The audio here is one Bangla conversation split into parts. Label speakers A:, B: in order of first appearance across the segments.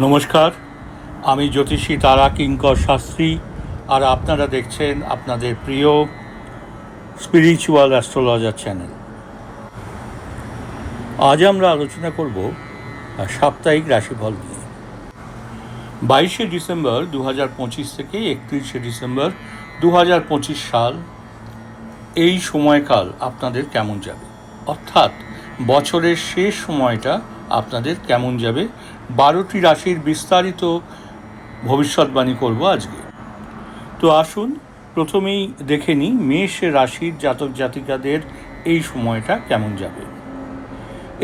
A: নমস্কার, আমি জ্যোতিষী তারা কিঙ্কর শাস্ত্রী, আর আপনারা দেখছেন আপনাদের প্রিয় স্পিরিচুয়াল অ্যাস্ট্রোলজার চ্যানেল। আজ আমরা আলোচনা করব সাপ্তাহিক রাশিফল নিয়ে। 22শে ডিসেম্বর 2025 থেকে 31শে ডিসেম্বর 2025 সাল, এই সময়কাল আপনাদের কেমন যাবে, অর্থাৎ বছরের শেষ সময়টা আপনাদের কেমন যাবে, 12টি রাশির বিস্তারিত ভবিষ্যৎবাণী করব আজকে। তো আসুন প্রথমেই দেখে নিই মেষ রাশির জাতক জাতিকাদের এই সময়টা কেমন যাবে।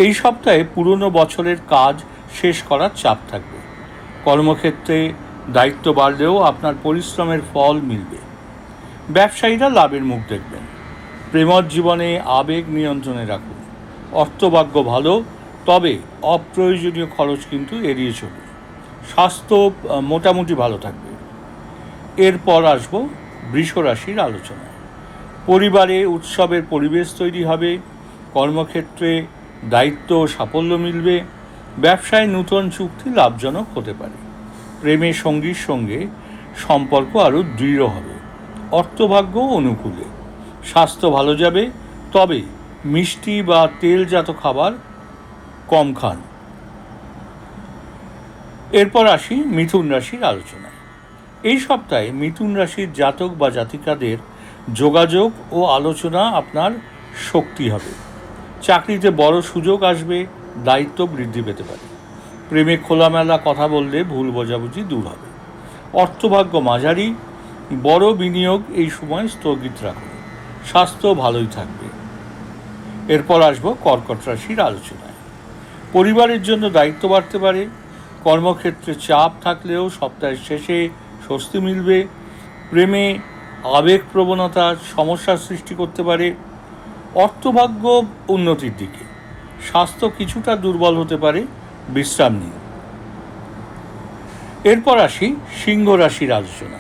A: এই সপ্তাহে পুরনো বছরের কাজ শেষ করার চাপ থাকবে। কর্মক্ষেত্রে দায়িত্ব বাড়লেও আপনার পরিশ্রমের ফল মিলবে। ব্যবসায়ীরা লাভের মুখ দেখবেন। প্রেমজ জীবনে আবেগ নিয়ন্ত্রণে রাখুন। অর্থভাগ্য ভালো, তবে অপ্রয়োজনীয় খরচ কিন্তু এড়িয়ে চলুন। স্বাস্থ্য মোটামুটি ভালো থাকবে। এরপর আসব বৃষ রাশির আলোচনায়। পরিবারে উৎসবের পরিবেশ তৈরি হবে। কর্মক্ষেত্রে দায়িত্ব ও সাফল্য মিলবে। ব্যবসায় নূতন চুক্তি লাভজনক হতে পারে। প্রেমে সঙ্গীর সঙ্গে সম্পর্ক আরও দৃঢ় হবে। অর্থভাগ্য অনুকূলে। স্বাস্থ্য ভালো যাবে, তবে মিষ্টি বা তেলজাত খাবার কম খান। এরপর আসি মিথুন রাশির আলোচনায়। এই সপ্তাহে মিথুন রাশির জাতক বা জাতিকাদের যোগাযোগ ও আলোচনা আপনার শক্তি হবে। চাকরিতে বড় সুযোগ আসবে, দায়িত্ব বৃদ্ধি পেতে পারে। প্রেমে খোলামেলা কথা বললে ভুল বোঝাবুঝি দূর হবে। অর্থভাগ্য মাঝারি, বড় বিনিয়োগ এই সময় স্থগিত রাখুন। স্বাস্থ্য ভালোই থাকবে। এরপর আসব কর্কট রাশির আলোচনায়। পরিবারের জন্য দায়িত্ব বাড়তে পারে। কর্মক্ষেত্রে চাপ থাকলেও সপ্তাহের শেষে স্বস্তি মিলবে। প্রেমে আবেগ প্রবণতা সমস্যার সৃষ্টি করতে পারে। অর্থভাগ্য উন্নতির দিকে। স্বাস্থ্য কিছুটা দুর্বল হতে পারে, বিশ্রাম নিন। এরপর আসি সিংহ রাশির আলোচনা।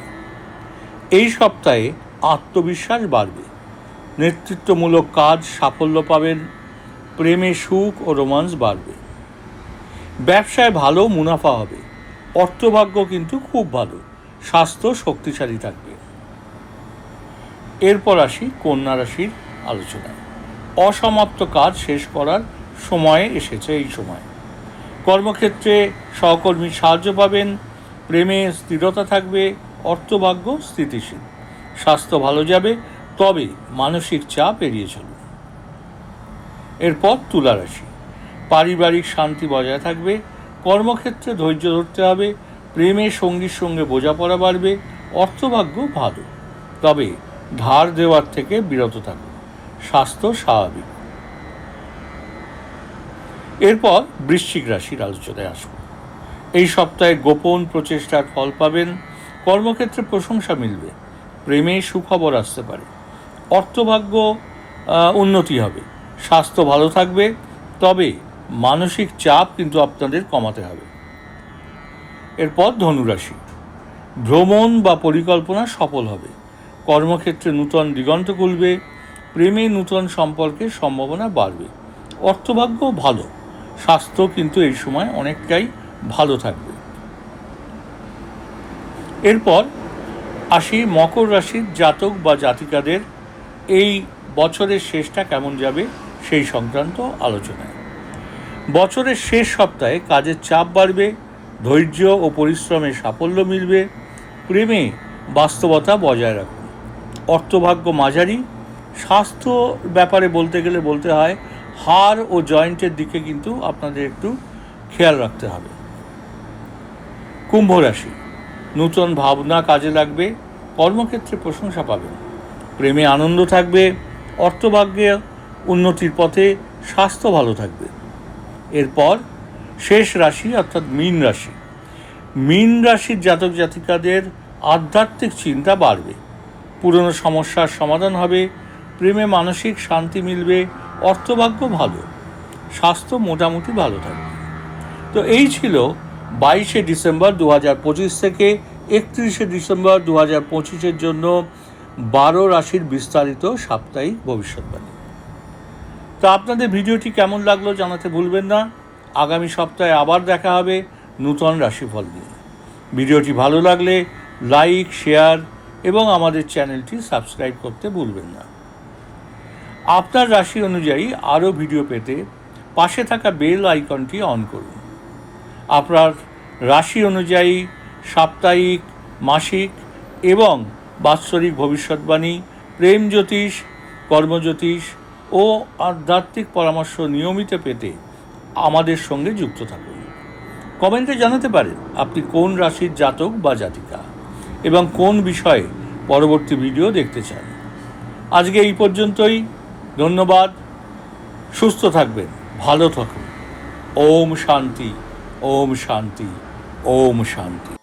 A: এই সপ্তাহে আত্মবিশ্বাস বাড়বে। নেতৃত্বমূলক কাজ সাফল্য পাবেন। প্রেমে সুখ ও রোমান্স বাড়বে। ব্যবসায় ভালো মুনাফা হবে। অর্থভাগ্য কিন্তু খুব ভালো। স্বাস্থ্য শক্তিশালী থাকবে। এরপর আসি কন্যা রাশির আলোচনায়। অসমাপ্ত কাজ শেষ করার সময় এসেছে এই সময়। কর্মক্ষেত্রে সহকর্মীর সাহায্য পাবেন। প্রেমে স্থিরতা থাকবে। অর্থভাগ্য স্থিতিশীল। স্বাস্থ্য ভালো যাবে, তবে মানসিক চাপ এড়িয়ে চলুন। এরপর তুলা রাশি। পারিবারিক শান্তি বজায় থাকবে। কর্মক্ষেত্রে ধৈর্য ধরতে হবে। প্রেমে সঙ্গীর সঙ্গে বোঝাপড়া বাড়বে। অর্থভাগ্য ভালো, তবে ধার দেওয়ার থেকে বিরত থাকুন। স্বাস্থ্য স্বাভাবিক। এরপর বৃশ্চিক রাশির আলোচনায় আসব। এই সপ্তাহে গোপন প্রচেষ্টার ফল পাবেন। কর্মক্ষেত্রে প্রশংসা মিলবে। প্রেমে সুখবর আসতে পারে। অর্থভাগ্য উন্নতি হবে। স্বাস্থ্য ভালো থাকবে, তবে মানসিক চাপ কিন্তু আপনাদের কমাতে হবে। এরপর ধনুরাশি। ভ্রমণ বা পরিকল্পনা সফল হবে। কর্মক্ষেত্রে নূতন দিগন্ত খুলবে। প্রেমে নূতন সম্পর্কের সম্ভাবনা বাড়বে। অর্থভাগ্য ভালো। স্বাস্থ্য কিন্তু এই সময় অনেকটাই ভালো থাকবে। এরপর আসি মকর রাশির জাতক বা জাতিকাদের এই বছরের শেষটা কেমন যাবে সেই সংক্রান্ত আলোচনায়। বছরের শেষ সপ্তাহে কাজের চাপ বাড়বে। ধৈর্য ও পরিশ্রমে সাফল্য মিলবে। প্রেমে বাস্তবতা বজায় রাখুন। অর্থভাগ্য মাঝারি। স্বাস্থ্য ব্যাপারে বলতে গেলে বলতে হয় হাড় ও জয়েন্টের দিকে কিন্তু আপনাদের একটু খেয়াল রাখতে হবে। কুম্ভ রাশি। নূতন ভাবনা কাজে লাগবে। কর্মক্ষেত্রে প্রশংসা পাবেন। প্রেমে আনন্দ থাকবে। অর্থভাগ্যে উন্নতির পথে। স্বাস্থ্য ভালো থাকবে। এরপর শেষ রাশি অর্থাৎ মীন রাশি। মীন রাশির জাতক জাতিকাদের আধ্যাত্মিক চিন্তা বাড়বে। পুরনো সমস্যার সমাধান হবে। প্রেমে মানসিক শান্তি মিলবে। অর্থভাগ্য ভালো। স্বাস্থ্য মোটামুটি ভালো থাকবে। তো এই ছিল 22শে ডিসেম্বর 2025 থেকে 31শে ডিসেম্বর 2025 জন্য 12 রাশির বিস্তারিত সাপ্তাহিক ভবিষ্যৎবাণী। তো আপনাদের ভিডিওটি কেমন লাগলো জানাতে ভুলবেন না। আগামী সপ্তাহে আবার দেখা হবে নূতন রাশিফল নিয়ে। ভিডিওটি ভালো লাগলে লাইক, শেয়ার এবং আমাদের চ্যানেলটি সাবস্ক্রাইব করতে ভুলবেন না। আপনার রাশি অনুযায়ী আরও ভিডিও পেতে পাশে থাকা বেল আইকনটি অন করুন। আপনার রাশি অনুযায়ী সাপ্তাহিক, মাসিক এবং বাৎসরিক ভবিষ্যৎবাণী, প্রেম জ্যোতিষ, কর্মজ্যোতিষ ও আধ্যাত্মিক পরামর্শ নিয়মিত পেতে আমাদের সঙ্গে যুক্ত থাকুন। কমেন্টে জানাতে পারেন আপনি কোন রাশির জাতক বা জাতিকা এবং কোন বিষয়ে পরবর্তী ভিডিও দেখতে চান। আজকে এই পর্যন্তই। ধন্যবাদ। সুস্থ থাকবেন, ভালো থাকুন। ওম শান্তি, ওম শান্তি, ওম শান্তি।